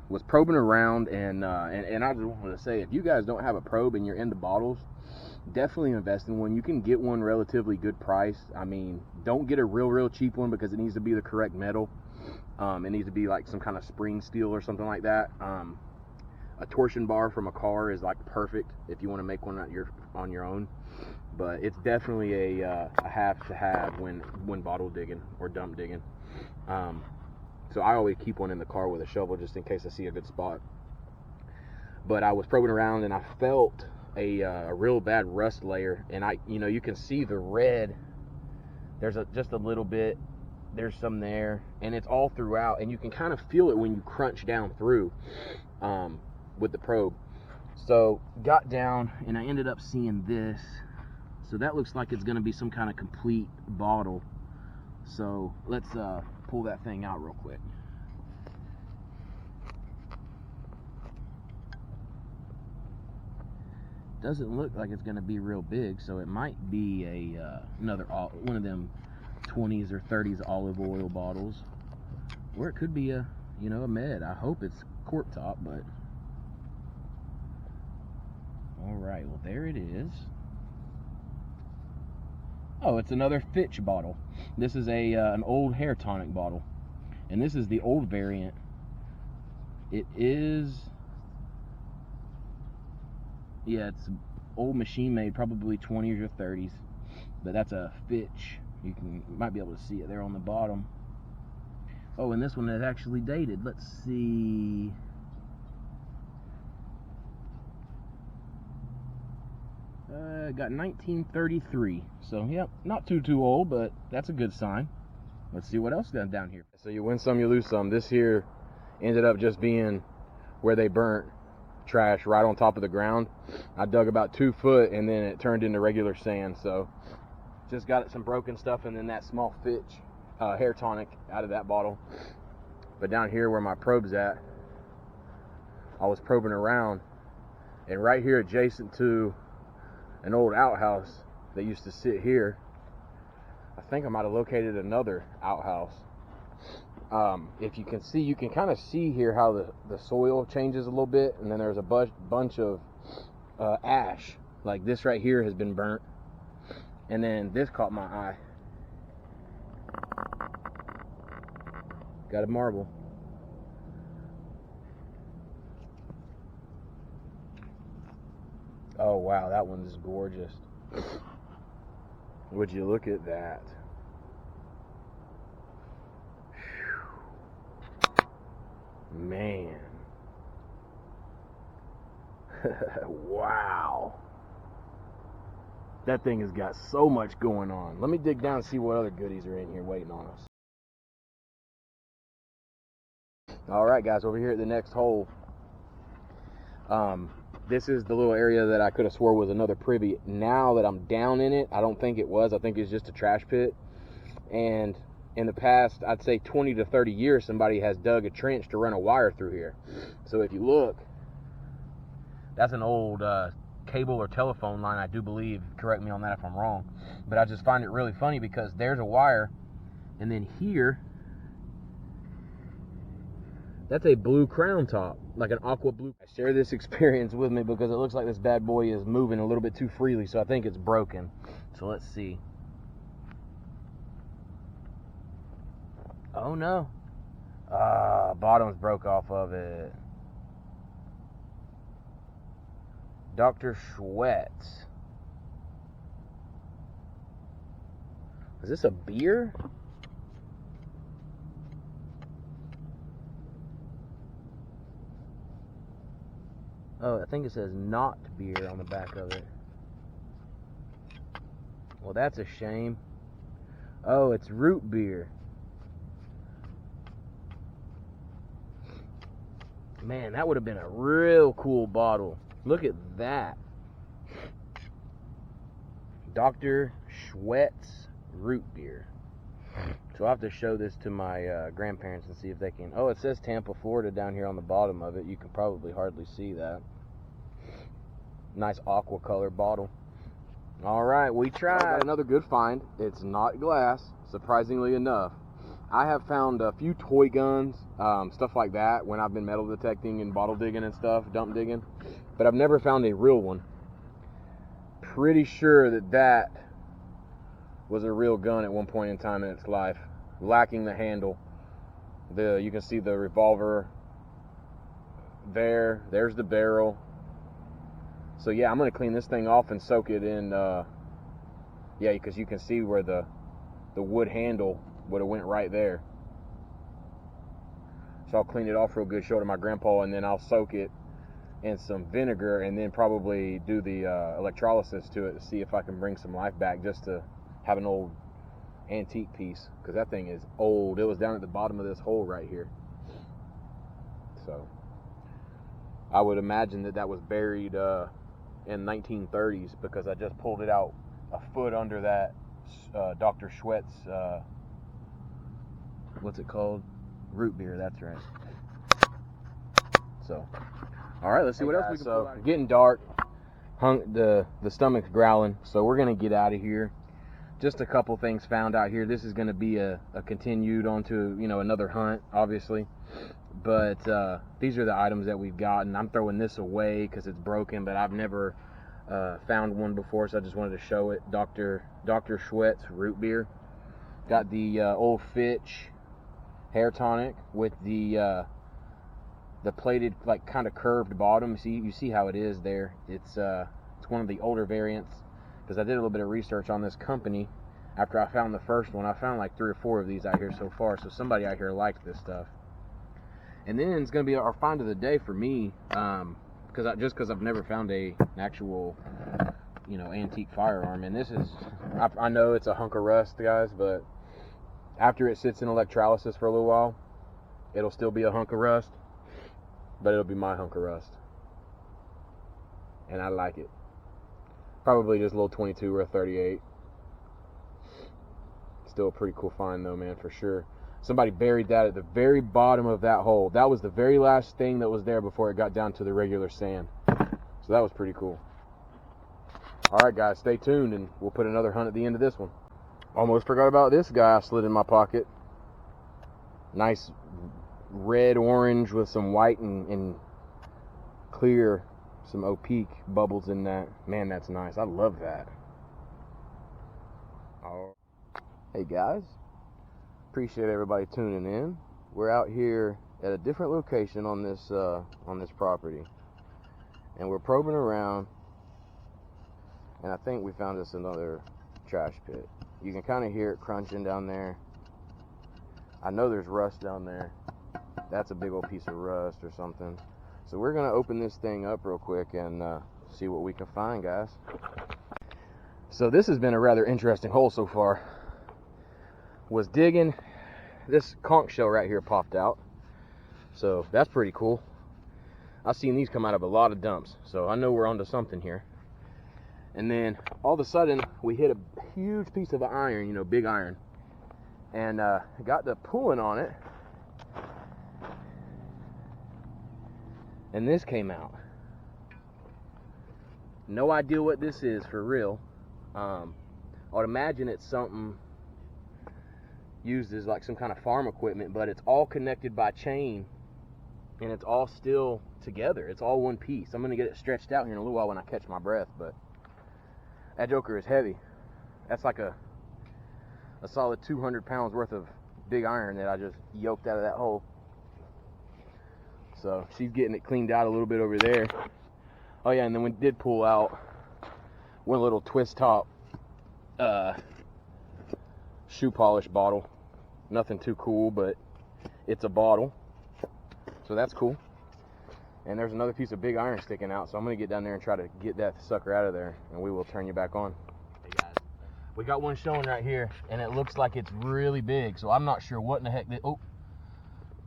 was probing around, and I just wanted to say, if you guys don't have a probe and you're into bottles, definitely invest in one. You can get one relatively good price. I mean, don't get a real cheap one because it needs to be the correct metal. It needs to be like some kind of spring steel or something like that. A torsion bar from a car is like perfect if you want to make one on your own. But it's definitely a have to have when bottle digging or dump digging. So I always keep one in the car with a shovel just in case I see a good spot. But I was probing around and I felt a real bad rust layer, and you can see the red. There's just a little bit. There's some there, and it's all throughout, and you can kind of feel it when you crunch down through with the probe. So got down and I ended up seeing this. So that looks like it's going to be some kind of complete bottle. So let's pull that thing out real quick. Doesn't look like it's going to be real big, so it might be another one of them 20s or 30s olive oil bottles, or it could be a med. I hope it's cork top, but all right. Well, there it is. Oh, it's another Fitch bottle. This is an old hair tonic bottle, and this is the old variant. It is, yeah, it's old machine made, probably 20s or 30s, but that's a Fitch. You might be able to see it there on the bottom. Oh, and this one is actually dated. Let's see. Got 1933. So, yep, not too old, but that's a good sign. Let's see what else is down here. So you win some, you lose some. This here ended up just being where they burnt trash right on top of the ground. I dug about 2 foot, and then it turned into regular sand. So just got some broken stuff, and then that small Fitch hair tonic out of that bottle. But down here where my probe's at, I was probing around, and right here adjacent to an old outhouse that used to sit here, I think I might have located another outhouse. If you can see, you can kind of see here how the soil changes a little bit, and then there's a bunch of ash. Like this right here has been burnt, and then this caught my eye. Got a marble. Oh wow, that one's gorgeous. Would you look at that? Man. Wow. That thing has got so much going on. Let me dig down and see what other goodies are in here waiting on us. Alright guys, over here at the next hole, this is the little area that I could have swore was another privy. Now that I'm down in it, I don't think it was. I think it's just a trash pit. And in the past, I'd say 20 to 30 years, somebody has dug a trench to run a wire through here. So if you look, that's an old cable or telephone line, I do believe. Correct me on that if I'm wrong. But I just find it really funny because there's a wire, and then here, that's a blue crown top, like an aqua blue. Share this experience with me because it looks like this bad boy is moving a little bit too freely, so I think it's broken. So let's see. Oh no. Bottom's broke off of it. Dr. Schwett's. Is this a beer? Oh, I think it says not beer on the back of it. Well, that's a shame. Oh, it's root beer. Man, that would have been a real cool bottle. Look at that. Dr. Schwett's root beer. So I'll have to show this to my grandparents and see if they can. Oh, it says Tampa, Florida down here on the bottom of it. You can probably hardly see that. Nice aqua color bottle. All right, we tried. Another good find. It's not glass, surprisingly enough. I have found a few toy guns, stuff like that, when I've been metal detecting and bottle digging and stuff, dump digging, but I've never found a real one. Pretty sure that that was a real gun at one point in time in its life, lacking the handle. You can see the revolver there. There's the barrel. So yeah, I'm gonna clean this thing off and soak it in. Yeah, because you can see where the wood handle would have went right there. So I'll clean it off real good, show it to my grandpa, and then I'll soak it in some vinegar, and then probably do the electrolysis to it to see if I can bring some life back, just to have an old antique piece, because that thing is old. It was down at the bottom of this hole right here. So I would imagine that that was buried in 1930s, because I just pulled it out a foot under that Dr. Schwett's what's it called? Root beer, that's right. So, all right, let's see what else we can pull out. Getting dark, the stomach's growling, so we're gonna get out of here. Just a couple things found out here. This is gonna be a continued onto, you know, another hunt, obviously. But these are the items that we've gotten. I'm throwing this away because it's broken, but I've never found one before, so I just wanted to show it. Dr. Schwett's root beer. Got the old Fitch hair tonic with the plated, like, kind of curved bottom. You see how it is there. It's one of the older variants, because I did a little bit of research on this company after I found the first one. I found like 3 or 4 of these out here so far, so somebody out here liked this stuff. And then it's going to be our find of the day for me, because I've never found an actual, you know, antique firearm. And this is, I know it's a hunk of rust, guys, but after it sits in electrolysis for a little while, it'll still be a hunk of rust, but it'll be my hunk of rust. And I like it. Probably just a little 22 or a 38. Still a pretty cool find though, man, for sure. Somebody buried that at the very bottom of that hole. That was the very last thing that was there before it got down to the regular sand. So that was pretty cool. All right, guys, stay tuned, and we'll put another hunt at the end of this one. Almost forgot about this guy I slid in my pocket. Nice red orange with some white and clear, some opaque bubbles in that. Man, that's nice. I love that. Oh. Hey guys, appreciate everybody tuning in. We're out here at a different location on this property, and we're probing around, and I think we found us another trash pit. You can kind of hear it crunching down there. I know there's rust down there. That's a big old piece of rust or something. So we're gonna open this thing up real quick and see what we can find, guys. So this has been a rather interesting hole so far. Was digging, this conch shell right here popped out, so that's pretty cool. I've seen these come out of a lot of dumps, so I know we're onto something here. And then all of a sudden we hit a huge piece of iron, you know, big iron, and got to pulling on it, and this came out. No idea what this is for real. I would imagine it's something used as like some kind of farm equipment, but it's all connected by chain, and it's all still together. It's all one piece. I'm gonna get it stretched out here in a little while when I catch my breath, but that joker is heavy. That's like a solid 200 pounds worth of big iron that I just yoked out of that hole. So she's getting it cleaned out a little bit over there. Oh yeah, and then we did pull out one little twist top shoe polish bottle. Nothing too cool, but it's a bottle, so that's cool. And there's another piece of big iron sticking out, so I'm gonna get down there and try to get that sucker out of there, and we will turn you back on. Hey guys, we got one showing right here, and it looks like it's really big, so I'm not sure what in the heck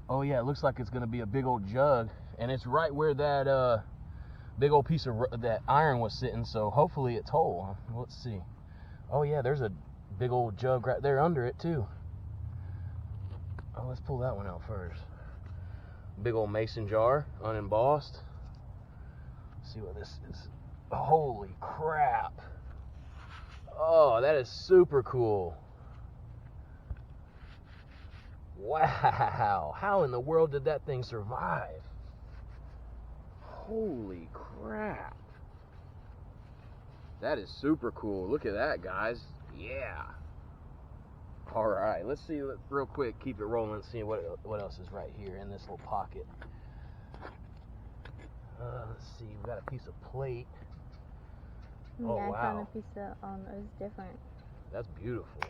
oh yeah, it looks like it's gonna be a big old jug, and it's right where that big old piece of that iron was sitting, so hopefully it's whole. Let's see. Oh yeah, there's a big old jug right there under it too. Oh, let's pull that one out first. Big old mason jar, unembossed. Let's see what this is. Holy crap. Oh, that is super cool. Wow, how in the world did that thing survive? Holy crap. That is super cool. Look at that, guys. Yeah. All right, let's see real quick, keep it rolling, see what else is right here in this little pocket. Let's see, we got a piece of plate. Yeah, Oh, I wow. found a piece of, it's different. That's beautiful.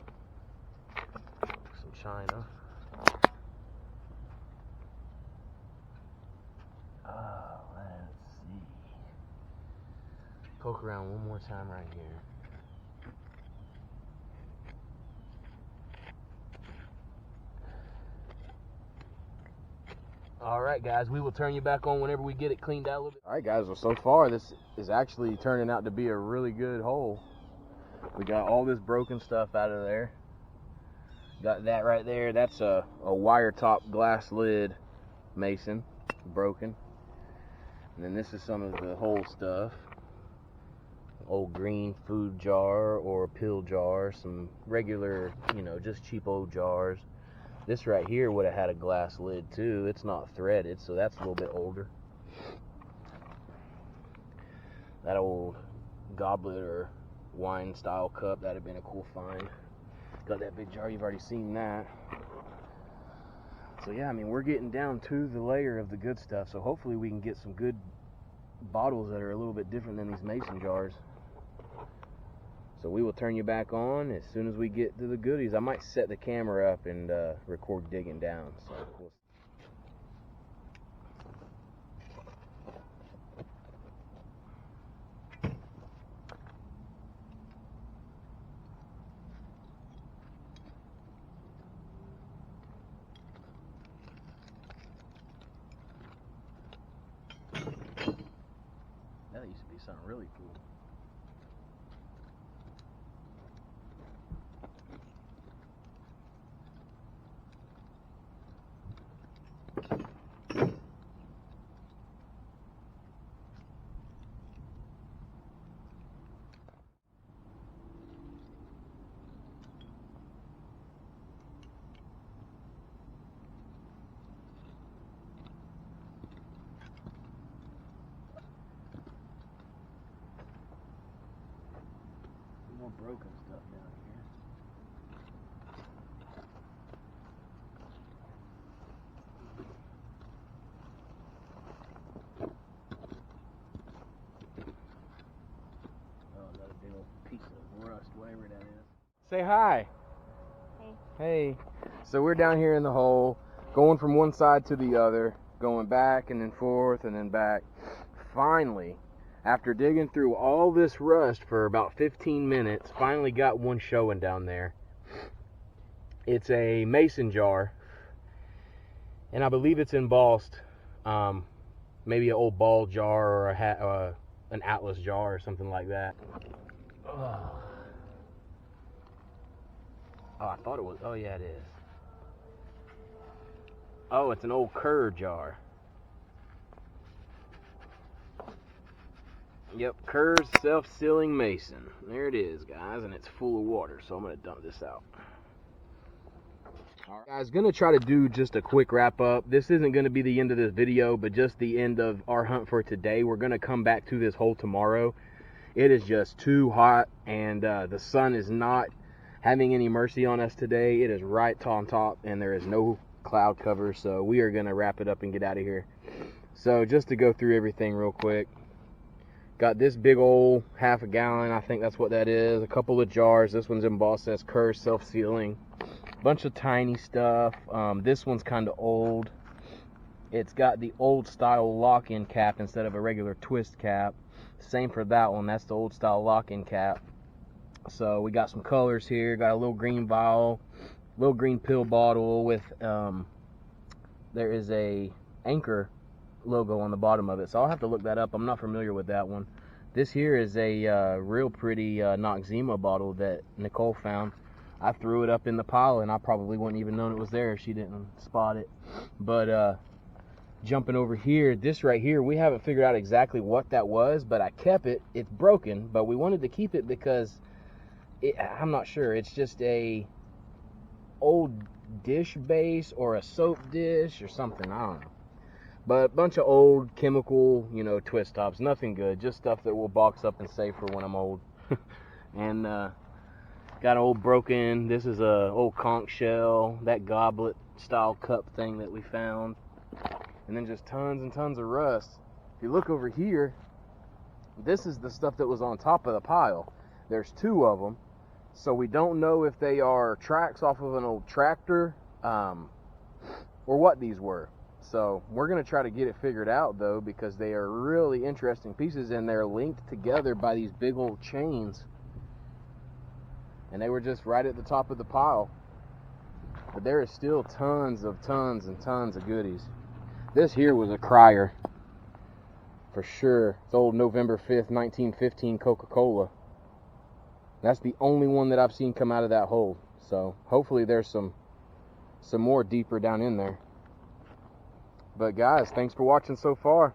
Some china. Let's see. Poke around one more time right here. All right, guys, we will turn you back on whenever we get it cleaned out a little bit. All right, guys, well, so far this is actually turning out to be a really good hole. We got all this broken stuff out of there. Got that right there. That's a wire top glass lid mason, broken. And then this is some of the whole stuff. Old green food jar or pill jar, some regular, you know, just cheap old jars. This right here would have had a glass lid too. It's not threaded, so that's a little bit older. That old goblet or wine style cup, that'd have been a cool find. Got that big jar, you've already seen that. So yeah, I mean, we're getting down to the layer of the good stuff, so hopefully we can get some good bottles that are a little bit different than these mason jars. So we will turn you back on as soon as we get to the goodies. I might set the camera up and record digging down. So we'll... That used to be something really cool. More broken stuff down here. Oh, another big old piece of rust, whatever that is. Say hi. Hey. Hey. So we're down here in the hole, going from one side to the other, going back and then forth and then back. Finally, after digging through all this rust for about 15 minutes, finally got one showing down there. It's a mason jar, and I believe it's embossed. Maybe an old ball jar or an Atlas jar or something like that. Oh, I thought it was. Oh, yeah, it is. Oh, it's an old Kerr jar. Yep, Kerr's self-sealing mason. There it is, guys, and it's full of water, so I'm going to dump this out. All right, guys, going to try to do just a quick wrap-up. This isn't going to be the end of this video, but just the end of our hunt for today. We're going to come back to this hole tomorrow. It is just too hot, and the sun is not having any mercy on us today. It is right on top, and there is no cloud cover, so we are going to wrap it up and get out of here. So just to go through everything real quick. Got this big old half a gallon, I think that's what that is. A couple of jars. This one's embossed, says Kerr self-sealing. Bunch of tiny stuff. This one's kind of old. It's got the old style lock-in cap instead of a regular twist cap. Same for that one. That's the old style lock-in cap. So we got some colors here. Got a little green vial, little green pill bottle with there is a Anchor logo on the bottom of it, so I'll have to look that up. I'm not familiar with that one. This here is a real pretty Noxzema bottle that Nicole found. I threw it up in the pile, and I probably wouldn't even known it was there if she didn't spot it. But jumping over here, this right here, we haven't figured out exactly what that was, but I kept it. It's broken, but we wanted to keep it because I'm not sure. It's just a old dish base or a soap dish or something. I don't know. But a bunch of old chemical, you know, twist tops. Nothing good. Just stuff that we'll box up and save for when I'm old. And got an old broken. This is a old conch shell. That goblet style cup thing that we found. And then just tons and tons of rust. If you look over here, this is the stuff that was on top of the pile. There's 2 of them. So we don't know if they are tracks off of an old tractor or what these were. So we're going to try to get it figured out, though, because they are really interesting pieces, and they're linked together by these big old chains. And they were just right at the top of the pile. But there is still tons and tons of goodies. This here was a crier, for sure. It's old November 5th, 1915 Coca-Cola. That's the only one that I've seen come out of that hole. So hopefully there's some more deeper down in there. But guys, thanks for watching so far.